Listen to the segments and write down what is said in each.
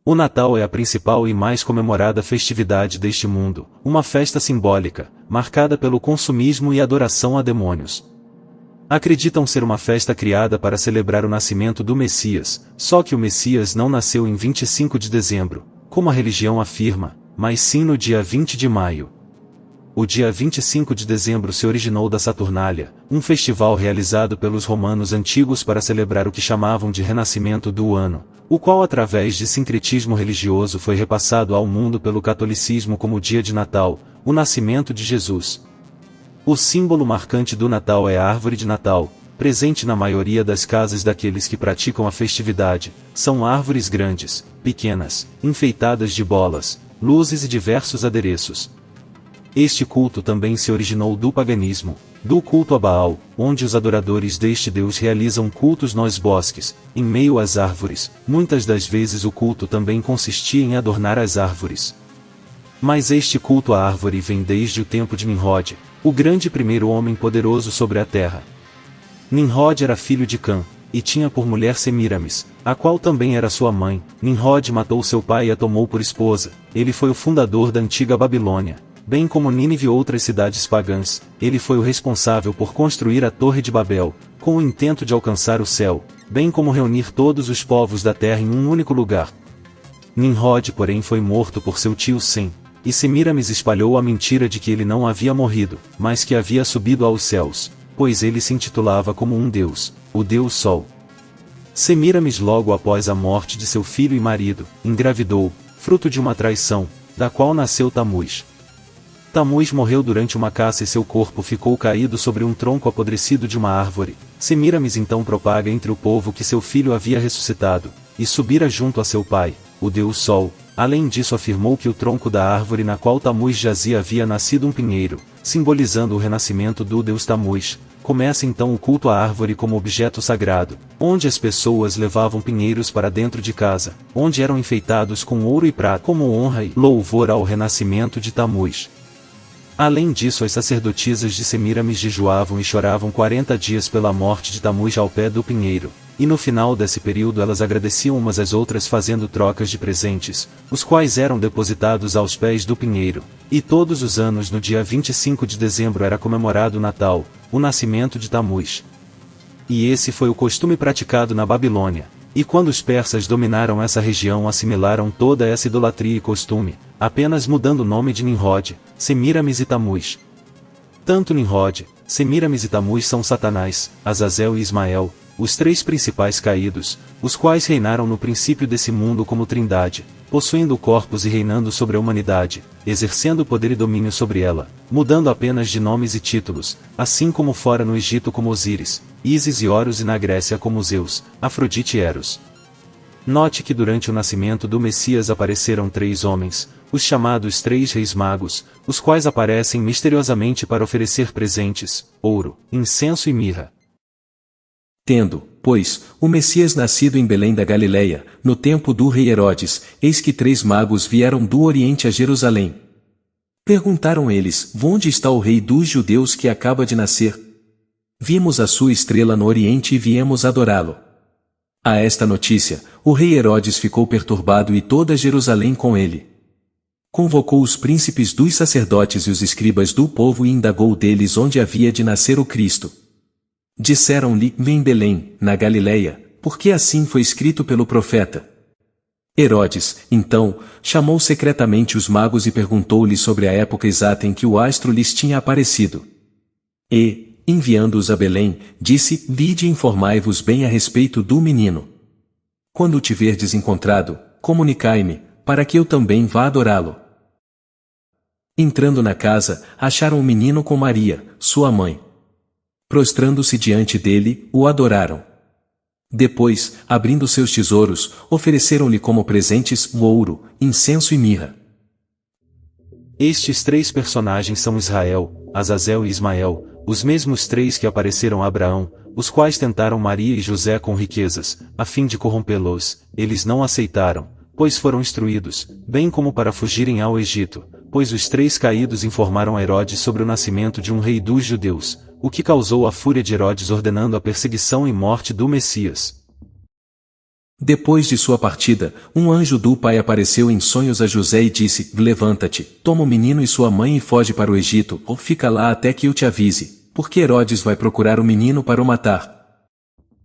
O Natal é a principal e mais comemorada festividade deste mundo, uma festa simbólica, marcada pelo consumismo e adoração a demônios. Acreditam ser uma festa criada para celebrar o nascimento do Messias, só que o Messias não nasceu em 25 de dezembro, como a religião afirma, mas sim no dia 20 de maio. O dia 25 de dezembro se originou da Saturnália, um festival realizado pelos romanos antigos para celebrar o que chamavam de renascimento do ano, o qual através de sincretismo religioso foi repassado ao mundo pelo catolicismo como o dia de Natal, o nascimento de Jesus. O símbolo marcante do Natal é a árvore de Natal, presente na maioria das casas daqueles que praticam a festividade. São árvores grandes, pequenas, enfeitadas de bolas, luzes e diversos adereços. Este culto também se originou do paganismo, do culto a Baal, onde os adoradores deste deus realizam cultos nos bosques, em meio às árvores. Muitas das vezes o culto também consistia em adornar as árvores. Mas este culto à árvore vem desde o tempo de Nimrod, o grande primeiro homem poderoso sobre a terra. Nimrod era filho de Cã, e tinha por mulher Semíramis, a qual também era sua mãe. Nimrod matou seu pai e a tomou por esposa. Ele foi o fundador da antiga Babilônia, bem como Nínive e outras cidades pagãs. Ele foi o responsável por construir a Torre de Babel, com o intento de alcançar o céu, bem como reunir todos os povos da terra em um único lugar. Nimrod, porém, foi morto por seu tio Sem, e Semíramis espalhou a mentira de que ele não havia morrido, mas que havia subido aos céus, pois ele se intitulava como um deus, o Deus Sol. Semíramis, logo após a morte de seu filho e marido, engravidou, fruto de uma traição, da qual nasceu Tamuz. Tamuz morreu durante uma caça e seu corpo ficou caído sobre um tronco apodrecido de uma árvore. Semíramis então propaga entre o povo que seu filho havia ressuscitado, e subira junto a seu pai, o Deus Sol. Além disso, afirmou que o tronco da árvore na qual Tamuz jazia havia nascido um pinheiro, simbolizando o renascimento do Deus Tamuz. Começa então o culto à árvore como objeto sagrado, onde as pessoas levavam pinheiros para dentro de casa, onde eram enfeitados com ouro e prata como honra e louvor ao renascimento de Tamuz. Além disso, as sacerdotisas de Semíramis jejuavam e choravam 40 dias pela morte de Tamuz ao pé do pinheiro, e no final desse período elas agradeciam umas às outras fazendo trocas de presentes, os quais eram depositados aos pés do pinheiro. E todos os anos no dia 25 de dezembro era comemorado o Natal, o nascimento de Tamuz. E esse foi o costume praticado na Babilônia. E quando os persas dominaram essa região, assimilaram toda essa idolatria e costume, apenas mudando o nome de Nimrod, Semíramis e Tamuz. Tanto Nimrod, Semíramis e Tamuz são Satanás, Azazel e Ismael, os três principais caídos, os quais reinaram no princípio desse mundo como trindade, possuindo corpos e reinando sobre a humanidade, exercendo poder e domínio sobre ela, mudando apenas de nomes e títulos, assim como fora no Egito como Osíris, Ísis e Horus e na Grécia como Zeus, Afrodite e Eros. Note que durante o nascimento do Messias apareceram três homens, os chamados três reis magos, os quais aparecem misteriosamente para oferecer presentes, ouro, incenso e mirra. Tendo, pois, o Messias nascido em Belém da Galileia, no tempo do rei Herodes, eis que três magos vieram do Oriente a Jerusalém. Perguntaram eles: onde está o rei dos judeus que acaba de nascer? Vimos a sua estrela no Oriente e viemos adorá-lo. A esta notícia, o rei Herodes ficou perturbado e toda Jerusalém com ele. Convocou os príncipes dos sacerdotes e os escribas do povo e indagou deles onde havia de nascer o Cristo. Disseram-lhe: em Belém, na Galileia, porque assim foi escrito pelo profeta. Herodes, então, chamou secretamente os magos e perguntou-lhes sobre a época exata em que o astro lhes tinha aparecido. E, enviando-os a Belém, disse: vide e informai-vos bem a respeito do menino. Quando o tiverdes encontrado, comunicai-me, para que eu também vá adorá-lo. Entrando na casa, acharam o menino com Maria, sua mãe. Prostrando-se diante dele, o adoraram. Depois, abrindo seus tesouros, ofereceram-lhe como presentes ouro, incenso e mirra. Estes três personagens são Israel, Azazel e Ismael, os mesmos três que apareceram a Abraão, os quais tentaram Maria e José com riquezas, a fim de corrompê-los. Eles não aceitaram, pois foram instruídos, bem como para fugirem ao Egito, pois os três caídos informaram a Herodes sobre o nascimento de um rei dos judeus, o que causou a fúria de Herodes ordenando a perseguição e morte do Messias. Depois de sua partida, um anjo do pai apareceu em sonhos a José e disse: Levanta-te, toma o menino e sua mãe e foge para o Egito, ou fica lá até que eu te avise, porque Herodes vai procurar o menino para o matar.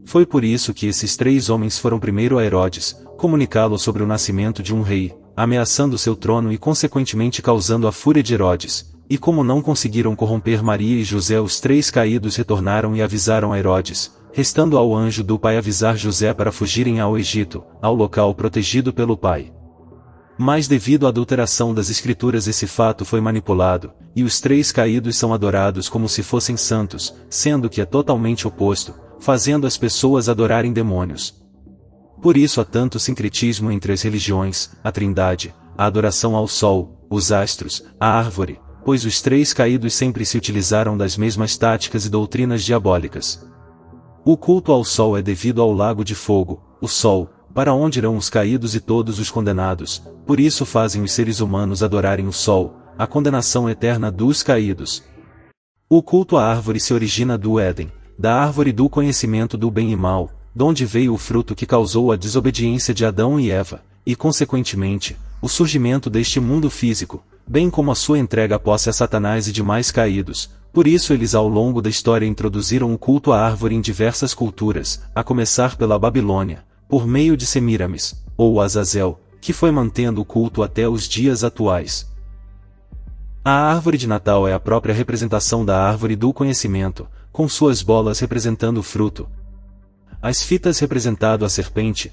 Foi por isso que esses 3 homens foram primeiro a Herodes, comunicá-lo sobre o nascimento de um rei, ameaçando seu trono e consequentemente causando a fúria de Herodes, e como não conseguiram corromper Maria e José, os 3 caídos retornaram e avisaram a Herodes, restando ao anjo do pai avisar José para fugirem ao Egito, ao local protegido pelo pai. Mas devido à adulteração das escrituras esse fato foi manipulado, e os 3 caídos são adorados como se fossem santos, sendo que é totalmente oposto, fazendo as pessoas adorarem demônios. Por isso há tanto sincretismo entre as religiões, a trindade, a adoração ao sol, os astros, a árvore, pois os 3 caídos sempre se utilizaram das mesmas táticas e doutrinas diabólicas. O culto ao sol é devido ao lago de fogo, o sol, para onde irão os caídos e todos os condenados, por isso fazem os seres humanos adorarem o sol, a condenação eterna dos caídos. O culto à árvore se origina do Éden, da árvore do conhecimento do bem e mal, donde veio o fruto que causou a desobediência de Adão e Eva, e consequentemente, o surgimento deste mundo físico, bem como a sua entrega à posse a Satanás e demais caídos. Por isso eles ao longo da história introduziram o culto à árvore em diversas culturas, a começar pela Babilônia, por meio de Semiramis, ou Azazel, que foi mantendo o culto até os dias atuais. A árvore de Natal é a própria representação da árvore do conhecimento, com suas bolas representando o fruto, as fitas representando a serpente,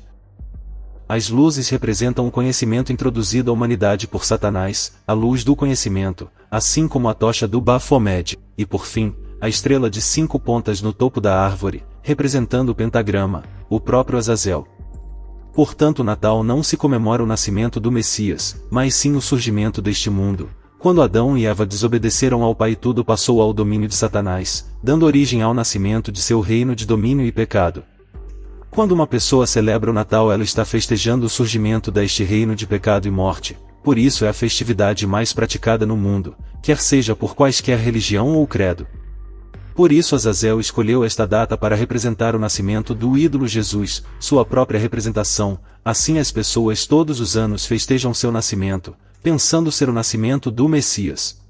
as luzes representam o conhecimento introduzido à humanidade por Satanás, a luz do conhecimento, assim como a tocha do Baphomet, e por fim, a estrela de 5 pontas no topo da árvore, representando o pentagrama, o próprio Azazel. Portanto, o Natal não se comemora o nascimento do Messias, mas sim o surgimento deste mundo. Quando Adão e Eva desobedeceram ao Pai, tudo passou ao domínio de Satanás, dando origem ao nascimento de seu reino de domínio e pecado. Quando uma pessoa celebra o Natal, ela está festejando o surgimento deste reino de pecado e morte, por isso é a festividade mais praticada no mundo, quer seja por quaisquer religião ou credo. Por isso Azazel escolheu esta data para representar o nascimento do ídolo Jesus, sua própria representação. Assim as pessoas todos os anos festejam seu nascimento, pensando ser o nascimento do Messias.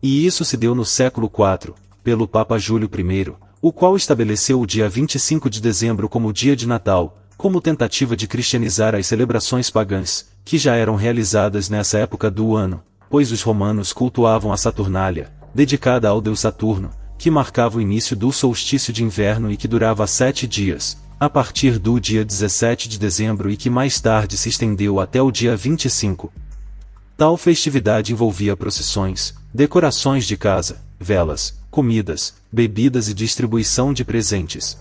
E isso se deu no século IV, pelo Papa Júlio I, o qual estabeleceu o dia 25 de dezembro como dia de Natal, como tentativa de cristianizar as celebrações pagãs, que já eram realizadas nessa época do ano, pois os romanos cultuavam a Saturnália, dedicada ao deus Saturno, que marcava o início do solstício de inverno e que durava 7 dias, a partir do dia 17 de dezembro e que mais tarde se estendeu até o dia 25. Tal festividade envolvia procissões, decorações de casa, velas, comidas, bebidas e distribuição de presentes.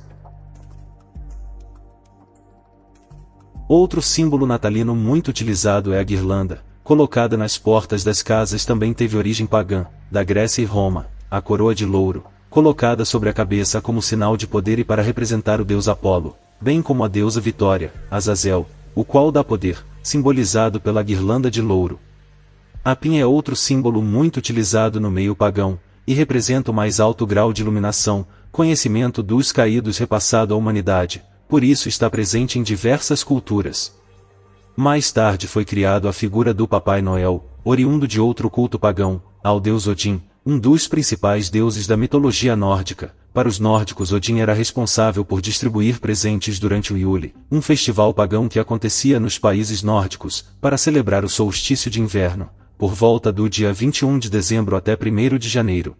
Outro símbolo natalino muito utilizado é a guirlanda, colocada nas portas das casas. Também teve origem pagã, da Grécia e Roma, a coroa de louro, colocada sobre a cabeça como sinal de poder e para representar o deus Apolo, bem como a deusa Vitória, Azazel, o qual dá poder, simbolizado pela guirlanda de louro. A pinha é outro símbolo muito utilizado no meio pagão, e representa o mais alto grau de iluminação, conhecimento dos caídos repassado à humanidade, por isso está presente em diversas culturas. Mais tarde foi criado a figura do Papai Noel, oriundo de outro culto pagão, ao deus Odin, um dos principais deuses da mitologia nórdica. Para os nórdicos, Odin era responsável por distribuir presentes durante o Yule, um festival pagão que acontecia nos países nórdicos, para celebrar o solstício de inverno, por volta do dia 21 de dezembro até 1º de janeiro.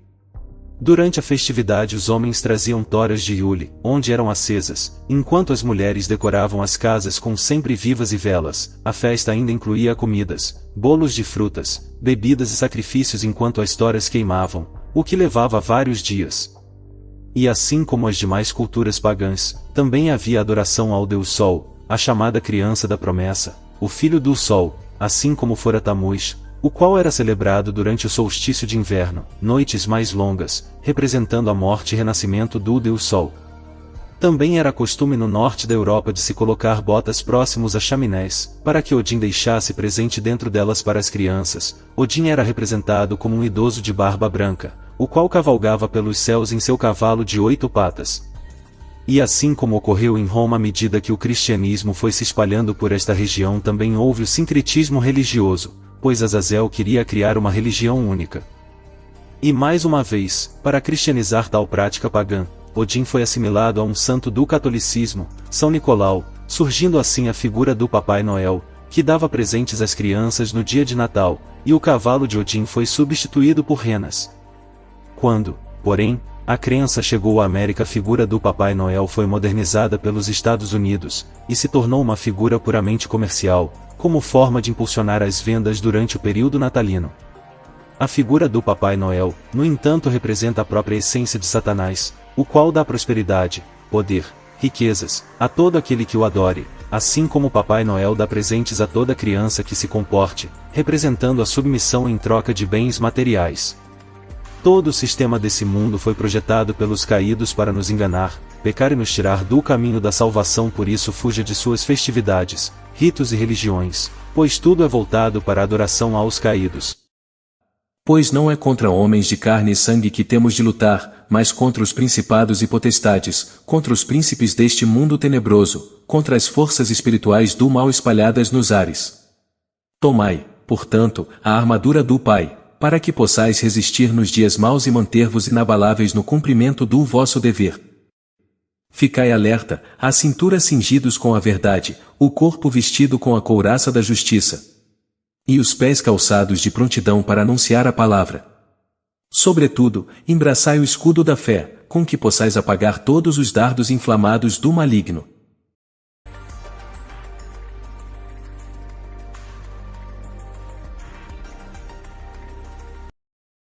Durante a festividade os homens traziam toras de Yule, onde eram acesas, enquanto as mulheres decoravam as casas com sempre-vivas e velas. A festa ainda incluía comidas, bolos de frutas, bebidas e sacrifícios enquanto as toras queimavam, o que levava vários dias. E assim como as demais culturas pagãs, também havia adoração ao deus Sol, a chamada criança da promessa, o filho do Sol, assim como fora Tamuz, o qual era celebrado durante o solstício de inverno, noites mais longas, representando a morte e renascimento do deus Sol. Também era costume no norte da Europa de se colocar botas próximos a chaminés, para que Odin deixasse presente dentro delas para as crianças. Odin era representado como um idoso de barba branca, o qual cavalgava pelos céus em seu cavalo de 8 patas. E assim como ocorreu em Roma à medida que o cristianismo foi se espalhando por esta região também houve o sincretismo religioso, pois Azazel queria criar uma religião única. E mais uma vez, para cristianizar tal prática pagã, Odin foi assimilado a um santo do catolicismo, São Nicolau, surgindo assim a figura do Papai Noel, que dava presentes às crianças no dia de Natal, e o cavalo de Odin foi substituído por renas. Quando, porém, a crença chegou à América, a figura do Papai Noel foi modernizada pelos Estados Unidos, e se tornou uma figura puramente comercial, como forma de impulsionar as vendas durante o período natalino. A figura do Papai Noel, no entanto, representa a própria essência de Satanás, o qual dá prosperidade, poder, riquezas, a todo aquele que o adore, assim como o Papai Noel dá presentes a toda criança que se comporte, representando a submissão em troca de bens materiais. Todo o sistema desse mundo foi projetado pelos caídos para nos enganar, pecar e nos tirar do caminho da salvação. Por isso fuja de suas festividades, ritos e religiões, pois tudo é voltado para a adoração aos caídos. Pois não é contra homens de carne e sangue que temos de lutar, mas contra os principados e potestades, contra os príncipes deste mundo tenebroso, contra as forças espirituais do mal espalhadas nos ares. Tomai, portanto, a armadura do Pai, para que possais resistir nos dias maus e manter-vos inabaláveis no cumprimento do vosso dever. Ficai alerta, a cintura cingidos com a verdade, o corpo vestido com a couraça da justiça, e os pés calçados de prontidão para anunciar a palavra. Sobretudo, embraçai o escudo da fé, com que possais apagar todos os dardos inflamados do maligno.